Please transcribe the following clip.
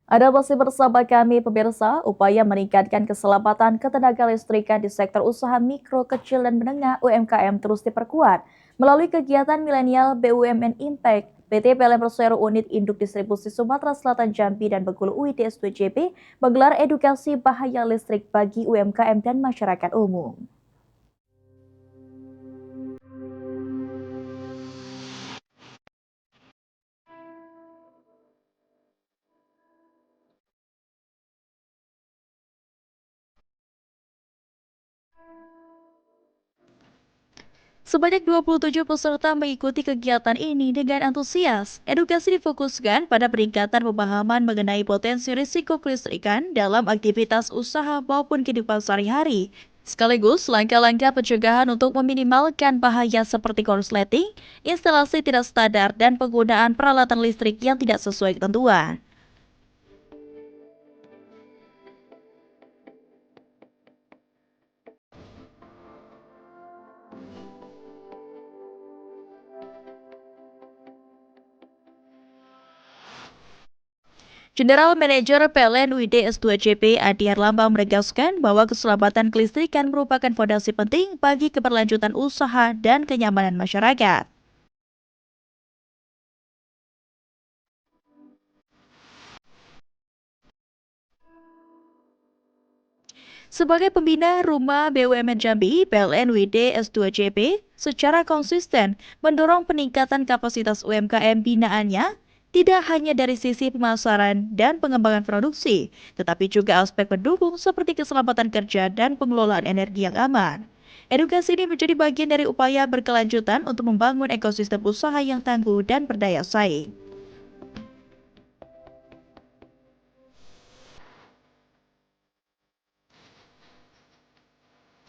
Ada masih bersama kami pemirsa, upaya meningkatkan keselamatan ketenaga listrikan di sektor usaha mikro, kecil, dan menengah UMKM terus diperkuat. Melalui kegiatan milenial BUMN Impact, PT PLN Persero Unit Induk Distribusi Sumatera Selatan Jambi dan Bengkulu UIDS 2JP menggelar edukasi bahaya listrik bagi UMKM dan masyarakat umum. Sebanyak 27 peserta mengikuti kegiatan ini dengan antusias. Edukasi difokuskan pada peningkatan pemahaman mengenai potensi risiko kelistrikan dalam aktivitas usaha maupun kehidupan sehari-hari. Sekaligus langkah-langkah pencegahan untuk meminimalkan bahaya seperti korsleting, instalasi tidak standar, dan penggunaan peralatan listrik yang tidak sesuai ketentuan. General Manager PLN UIDS 2JP Adi Herlambang menegaskan bahwa keselamatan kelistrikan merupakan fondasi penting bagi keberlanjutan usaha dan kenyamanan masyarakat. Sebagai pembina Rumah BUMN Jambi, PLN UID S2JP secara konsisten mendorong peningkatan kapasitas UMKM binaannya tidak hanya dari sisi pemasaran dan pengembangan produksi, tetapi juga aspek pendukung seperti keselamatan kerja dan pengelolaan energi yang aman. Edukasi ini menjadi bagian dari upaya berkelanjutan untuk membangun ekosistem usaha yang tangguh dan berdaya saing.